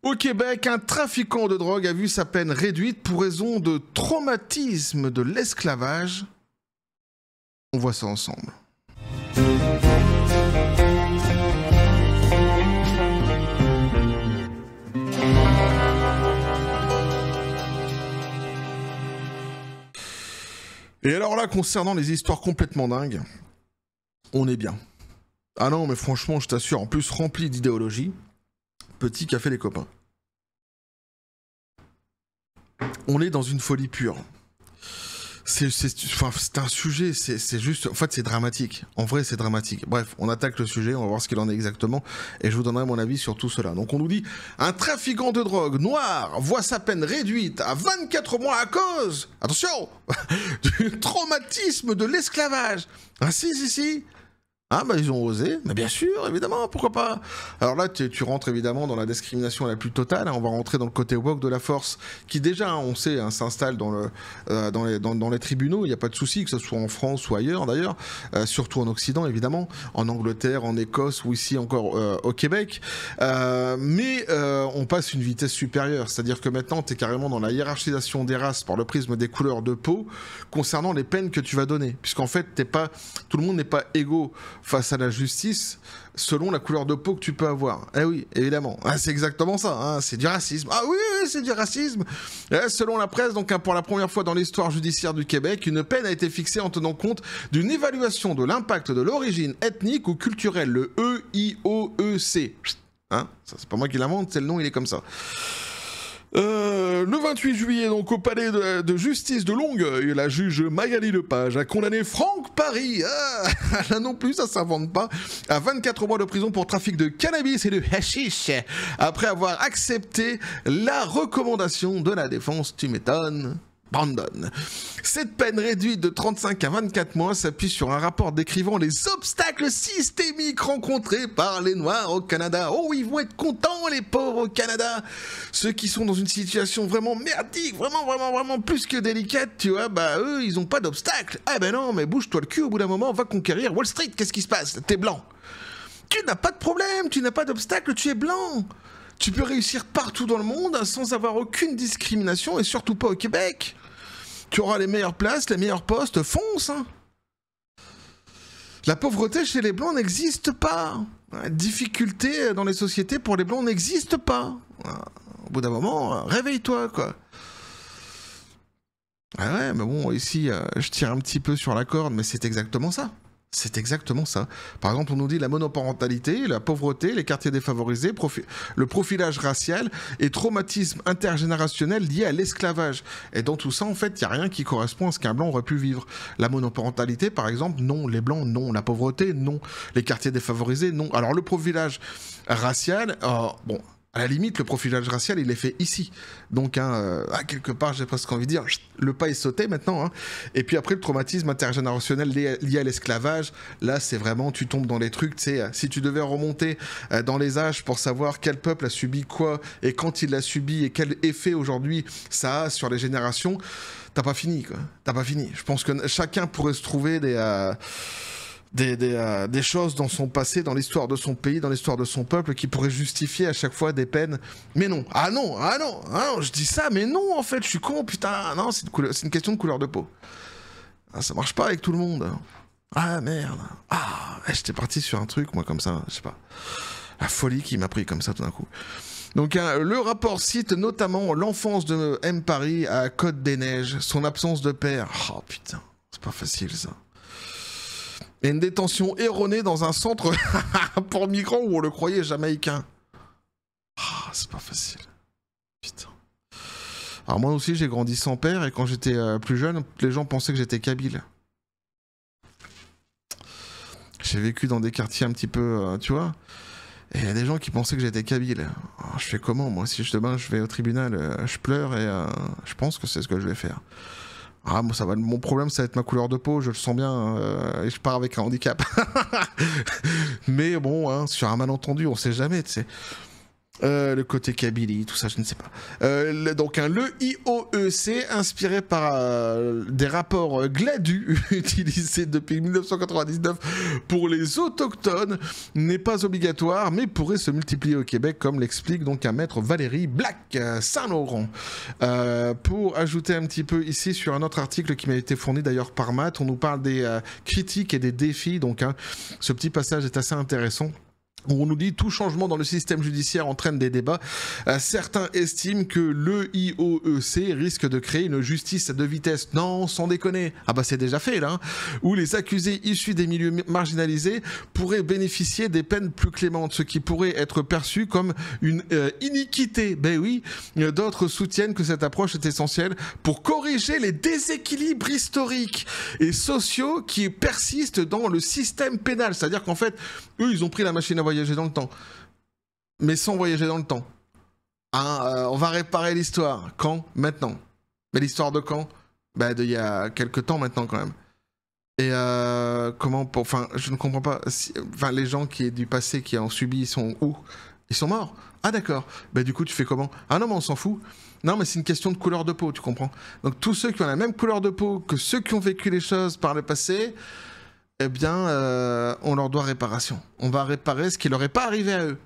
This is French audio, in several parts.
Au Québec, un trafiquant de drogue a vu sa peine réduite pour raison de traumatisme de l'esclavage. On voit ça ensemble. Et alors là, concernant les histoires complètement dingues, on est bien. Ah non, mais franchement, je t'assure, en plus rempli d'idéologie, petit café les copains. On est dans une folie pure. C'est un sujet, c'est juste... En fait, c'est dramatique. En vrai, c'est dramatique. Bref, on attaque le sujet, on va voir ce qu'il en est exactement, et je vous donnerai mon avis sur tout cela. Donc on nous dit, un trafiquant de drogue noir voit sa peine réduite à 24 mois à cause, attention, du traumatisme de l'esclavage. Ah si. Ah bah ils ont osé, mais bien sûr, évidemment, pourquoi pas. Alors là, tu rentres évidemment dans la discrimination la plus totale, hein. On va rentrer dans le côté woke de la force, qui déjà, on sait, hein, s'installe dans les tribunaux, il n'y a pas de souci, que ce soit en France ou ailleurs d'ailleurs, surtout en Occident évidemment, en Angleterre, en Écosse ou ici encore au Québec, mais on passe une vitesse supérieure, c'est-à-dire que maintenant, tu es carrément dans la hiérarchisation des races par le prisme des couleurs de peau, concernant les peines que tu vas donner, puisqu'en fait, tout le monde n'est pas égaux face à la justice selon la couleur de peau que tu peux avoir. Eh oui, évidemment. Ah, c'est exactement ça, hein, c'est du racisme. Ah oui, c'est du racisme. Selon la presse, donc pour la première fois dans l'histoire judiciaire du Québec, une peine a été fixée en tenant compte d'une évaluation de l'impact de l'origine ethnique ou culturelle, le EIOEC. Hein, ça, c'est pas moi qui l'invente, c'est le nom, il est comme ça. Le 28 juillet, donc au palais de justice de Longueuil, la juge Magali Lepage a condamné Franck Paris, là non plus ça s'invente pas, à 24 mois de prison pour trafic de cannabis et de hashish, après avoir accepté la recommandation de la défense, tu m'étonnes, Brandon. Cette peine réduite de 35 à 24 mois s'appuie sur un rapport décrivant les obstacles systémiques rencontrés par les Noirs au Canada. Oh, ils vont être contents, les pauvres au Canada. Ceux qui sont dans une situation vraiment merdique, vraiment plus que délicate, tu vois, bah eux, ils ont pas d'obstacles. Ah ben non, mais bouge-toi le cul, au bout d'un moment, va conquérir Wall Street, qu'est-ce qui se passe? T'es blanc. Tu n'as pas de problème, tu n'as pas d'obstacle, tu es blanc. Tu peux réussir partout dans le monde sans avoir aucune discrimination et surtout pas au Québec. Tu auras les meilleures places, les meilleurs postes, fonce, hein. La pauvreté chez les Blancs n'existe pas. La difficulté dans les sociétés pour les Blancs n'existe pas. Au bout d'un moment, réveille-toi, quoi. Ah ouais, mais bon, ici, je tire un petit peu sur la corde, mais c'est exactement ça. C'est exactement ça. Par exemple, on nous dit la monoparentalité, la pauvreté, les quartiers défavorisés, le profilage racial et traumatisme intergénérationnel lié à l'esclavage. Et dans tout ça, en fait, il n'y a rien qui correspond à ce qu'un blanc aurait pu vivre. La monoparentalité, par exemple, non. Les blancs, non. La pauvreté, non. Les quartiers défavorisés, non. Alors, le profilage racial, bon... À la limite, le profilage racial, il est fait ici. Donc, à quelque part, j'ai presque envie de dire, le pas est sauté maintenant. Hein. Et puis après, le traumatisme intergénérationnel lié à l'esclavage, là, c'est vraiment, tu tombes dans les trucs, tu sais, si tu devais remonter dans les âges pour savoir quel peuple a subi quoi, et quand il l'a subi, et quel effet aujourd'hui ça a sur les générations, t'as pas fini, quoi. T'as pas fini. Je pense que chacun pourrait se trouver des choses dans son passé, dans l'histoire de son pays, dans l'histoire de son peuple, qui pourraient justifier à chaque fois des peines. Mais non, non, je dis ça, mais non, en fait, je suis con, putain, non, c'est une question de couleur de peau. Ah, ça marche pas avec tout le monde. Ah, merde. Ah, j'étais parti sur un truc, moi, comme ça, je sais pas. La folie qui m'a pris comme ça tout d'un coup. Donc, le rapport cite notamment l'enfance de M. Paris à Côte-des-Neiges, son absence de père. Oh, putain, c'est pas facile, ça. Et une détention erronée dans un centre pour migrants où on le croyait jamaïcain. Ah, c'est pas facile. Putain. Alors moi aussi, j'ai grandi sans père et quand j'étais plus jeune, les gens pensaient que j'étais kabyle. J'ai vécu dans des quartiers un petit peu, tu vois. Et il y a des gens qui pensaient que j'étais kabyle. Alors, je fais comment, moi? Si demain je vais au tribunal, je pleure et je pense que c'est ce que je vais faire. Ah, moi, ça va. Mon problème, ça va être ma couleur de peau, je le sens bien, et je pars avec un handicap. Mais bon, hein, sur un malentendu, on sait jamais, tu sais. Le côté Kabylie, tout ça, je ne sais pas. Donc le IOEC, inspiré par des rapports GLADU utilisés depuis 1999 pour les autochtones, n'est pas obligatoire, mais pourrait se multiplier au Québec, comme l'explique donc un maître Valérie Black Saint-Laurent. Pour ajouter un petit peu ici sur un autre article qui m'a été fourni d'ailleurs par Matt, on nous parle des critiques et des défis, donc ce petit passage est assez intéressant. On nous dit tout changement dans le système judiciaire entraîne des débats. Certains estiment que le IOEC risque de créer une justice à deux vitesses. Non, sans déconner. Ah bah c'est déjà fait là. Hein. Où les accusés issus des milieux marginalisés pourraient bénéficier des peines plus clémentes, ce qui pourrait être perçu comme une iniquité. Ben oui, d'autres soutiennent que cette approche est essentielle pour corriger les déséquilibres historiques et sociaux qui persistent dans le système pénal. C'est-à-dire qu'en fait, eux, ils ont pris la machine à voyager dans le temps, mais sans voyager dans le temps. On va réparer l'histoire. Quand? Maintenant. Mais l'histoire de quand? Bah, d'il y a quelques temps maintenant quand même. Et comment pour... Enfin, je ne comprends pas. Enfin, les gens qui du passé qui ont subi, ils sont où? Ils sont morts. Ah d'accord. Bah du coup, tu fais comment? Ah non, mais on s'en fout. Non, mais c'est une question de couleur de peau, tu comprends? Donc tous ceux qui ont la même couleur de peau que ceux qui ont vécu les choses par le passé, eh bien, on leur doit réparation. On va réparer ce qui leur est pas arrivé à eux.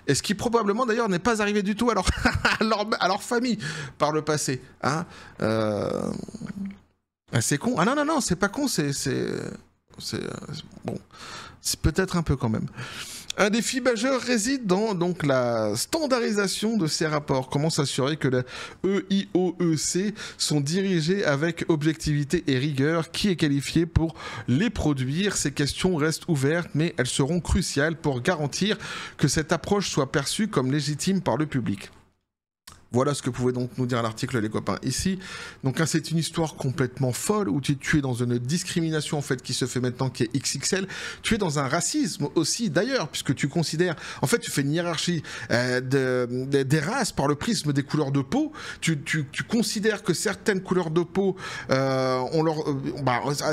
Et ce qui probablement d'ailleurs n'est pas arrivé du tout à leur famille par le passé. Hein c'est con. Ah non, non, non, c'est pas con, c'est bon. C'est peut-être un peu quand même. Un défi majeur réside dans donc, la standardisation de ces rapports. Comment s'assurer que la EIOEC sont dirigés avec objectivité et rigueur? Qui est qualifié pour les produire? Ces questions restent ouvertes, mais elles seront cruciales pour garantir que cette approche soit perçue comme légitime par le public. Voilà ce que pouvait donc nous dire l'article, les copains, ici. Donc, c'est une histoire complètement folle où tu es dans une discrimination, en fait, qui se fait maintenant, qui est XXL. Tu es dans un racisme aussi, d'ailleurs, puisque tu considères... En fait, tu fais une hiérarchie des races par le prisme des couleurs de peau. Tu considères que certaines couleurs de peau, à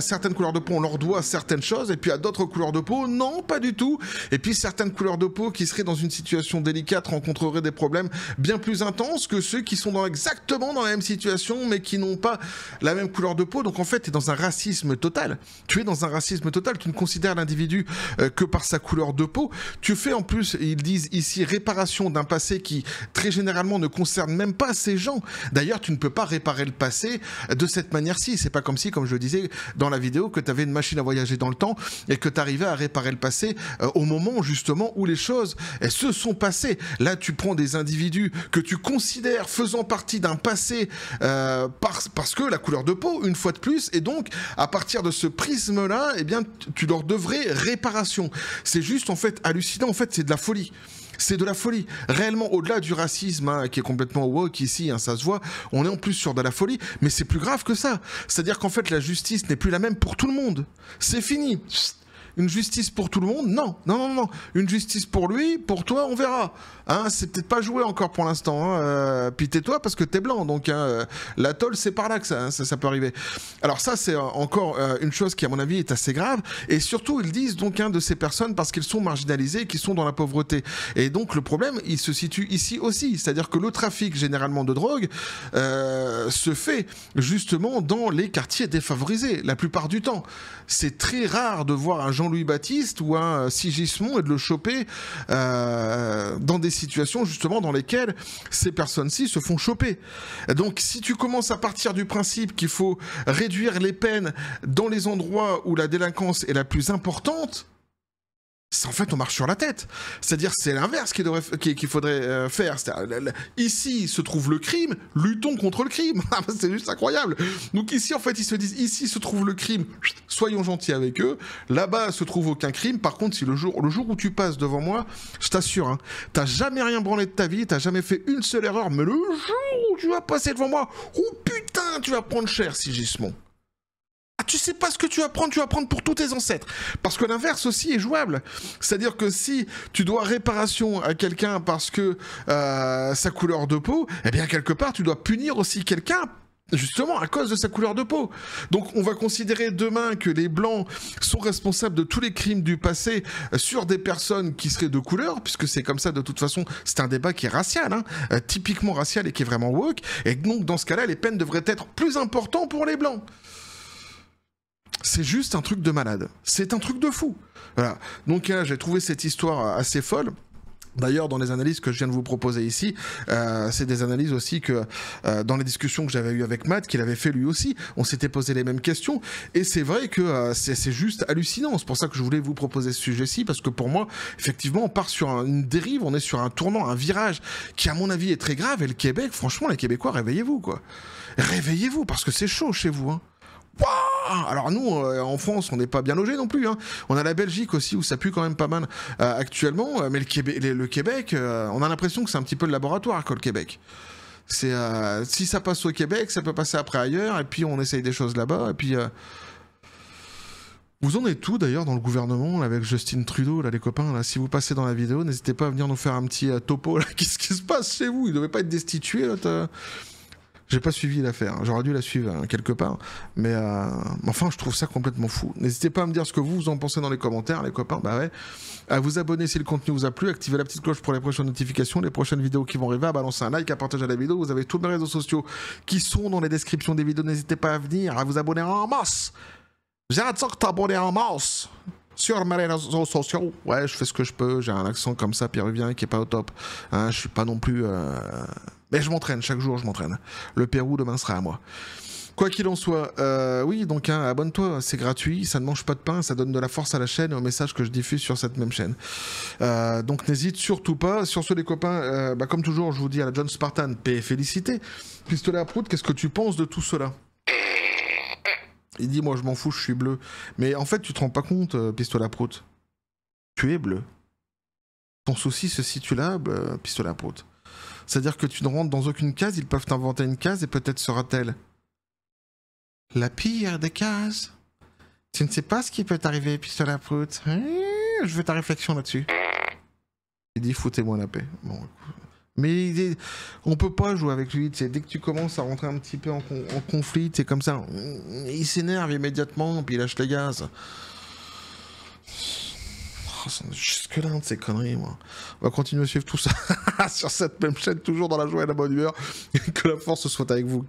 certaines couleurs de peau, on leur doit certaines choses, et puis à d'autres couleurs de peau, non, pas du tout. Et puis, certaines couleurs de peau qui seraient dans une situation délicate rencontreraient des problèmes bien plus intenses que ceux qui sont exactement dans la même situation mais qui n'ont pas la même couleur de peau. Donc en fait, tu es dans un racisme total. Tu es dans un racisme total. Tu ne considères l'individu que par sa couleur de peau. Tu fais en plus, ils disent ici, réparation d'un passé qui très généralement ne concerne même pas ces gens. D'ailleurs, tu ne peux pas réparer le passé de cette manière-ci. C'est pas comme si, comme je le disais dans la vidéo, que tu avais une machine à voyager dans le temps et que tu arrivais à réparer le passé au moment justement où les choses se sont passées. Là, tu prends des individus que tu considères faisant partie d'un passé parce que la couleur de peau, une fois de plus, et donc à partir de ce prisme-là, eh bien, tu leur devrais réparation. C'est juste en fait hallucinant, en fait c'est de la folie. C'est de la folie. Réellement, au-delà du racisme, qui est complètement woke ici, ça se voit, on est en plus sur de la folie, mais c'est plus grave que ça. C'est-à-dire qu'en fait, la justice n'est plus la même pour tout le monde. C'est fini. Une justice pour tout le monde? Non, non, non, non. Une justice pour lui, pour toi, on verra. C'est peut-être pas joué encore pour l'instant. Puis tais-toi parce que t'es blanc. Donc la tôle, c'est par là que ça peut arriver. Alors ça, c'est encore une chose qui, à mon avis, est assez grave. Et surtout, ils disent donc de ces personnes parce qu'elles sont marginalisées, qui sont dans la pauvreté. Et donc le problème, il se situe ici aussi. C'est-à-dire que le trafic, généralement de drogue, se fait justement dans les quartiers défavorisés, la plupart du temps. C'est très rare de voir un Jean-Louis Baptiste ou un Sigismond et de le choper dans des situations justement dans lesquelles ces personnes-ci se font choper. Donc si tu commences à partir du principe qu'il faut réduire les peines dans les endroits où la délinquance est la plus importante, en fait, on marche sur la tête. C'est-à-dire, c'est l'inverse qu'il faudrait faire. Ici se trouve le crime, luttons contre le crime. C'est juste incroyable. Donc ici, en fait, ils se disent, ici se trouve le crime, soyons gentils avec eux. Là-bas se trouve aucun crime. Par contre, si le jour où tu passes devant moi, je t'assure, t'as jamais rien branlé de ta vie, t'as jamais fait une seule erreur, mais le jour où tu vas passer devant moi, oh putain, tu vas prendre cher, Sigismond. Tu sais pas ce que tu vas prendre pour tous tes ancêtres. Parce que l'inverse aussi est jouable. C'est-à-dire que si tu dois réparation à quelqu'un parce que sa couleur de peau, eh bien quelque part tu dois punir aussi quelqu'un Justement, à cause de sa couleur de peau. Donc, on va considérer demain que les Blancs sont responsables de tous les crimes du passé sur des personnes qui seraient de couleur, puisque c'est comme ça de toute façon, c'est un débat qui est racial, hein, typiquement racial et qui est vraiment woke, et donc dans ce cas-là, les peines devraient être plus importantes pour les Blancs. C'est juste un truc de malade. C'est un truc de fou. Voilà. Donc, j'ai trouvé cette histoire assez folle. D'ailleurs, dans les analyses que je viens de vous proposer ici, c'est des analyses aussi que dans les discussions que j'avais eues avec Matt, qu'il avait fait lui aussi, on s'était posé les mêmes questions, et c'est vrai que c'est juste hallucinant. C'est pour ça que je voulais vous proposer ce sujet-ci, parce que pour moi, effectivement, on part sur une dérive, on est sur un tournant, un virage, qui à mon avis est très grave, et le Québec, franchement, les Québécois, réveillez-vous, quoi. Réveillez-vous, parce que c'est chaud chez vous, hein. Wow. Alors nous, en France, on n'est pas bien logés non plus, hein. On a la Belgique aussi, où ça pue quand même pas mal actuellement, mais le Québec, on a l'impression que c'est un petit peu le laboratoire, quoi, le Québec. C'est si ça passe au Québec, ça peut passer après ailleurs, et puis on essaye des choses là-bas, et puis... Vous en êtes tout d'ailleurs dans le gouvernement là, avec Justin Trudeau, là, les copains, là, si vous passez dans la vidéo, n'hésitez pas à venir nous faire un petit topo, là. Qu'est-ce qui se passe chez vous? Il ne devait pas être destitué, là, J'ai pas suivi l'affaire, hein. J'aurais dû la suivre quelque part, mais enfin je trouve ça complètement fou. N'hésitez pas à me dire ce que vous en pensez dans les commentaires, les copains, bah ouais. À vous abonner si le contenu vous a plu, activez la petite cloche pour les prochaines notifications, les prochaines vidéos qui vont arriver, à balancer un like, à partager la vidéo. Vous avez tous mes réseaux sociaux qui sont dans les descriptions des vidéos, n'hésitez pas à venir, à vous abonner en masse. J'ai hâte que t'abonner en masse sur mes réseaux sociaux. Ouais, je fais ce que je peux, j'ai un accent comme ça péruvien qui est pas au top, hein, je suis pas non plus... Mais je m'entraîne, chaque jour je m'entraîne. Le Pérou demain sera à moi. Quoi qu'il en soit, oui, donc hein, abonne-toi, c'est gratuit, ça ne mange pas de pain, ça donne de la force à la chaîne et aux messages que je diffuse sur cette même chaîne. Donc n'hésite surtout pas. Sur ce les copains, comme toujours, je vous dis à la John Spartan, paix et félicité. Pistolet à prout, qu'est-ce que tu penses de tout cela? Il dit, moi je m'en fous, je suis bleu. Mais en fait, tu te rends pas compte, pistolet à prout. Tu es bleu. Ton souci se situe là, pistolet à prout. C'est-à-dire que tu ne rentres dans aucune case, ils peuvent t'inventer une case et peut-être sera-t-elle la pire des cases. Tu ne sais pas ce qui peut t'arriver, pistolet à prout. Je veux ta réflexion là-dessus. Il dit foutez-moi la paix. Bon, mais on peut pas jouer avec lui. Dès que tu commences à rentrer un petit peu en conflit, c'est comme ça. Il s'énerve immédiatement, puis il lâche les gaz. Jusque-là, de ces conneries, moi. On va continuer à suivre tout ça sur cette même chaîne, toujours dans la joie et la bonne humeur. Que la force soit avec vous.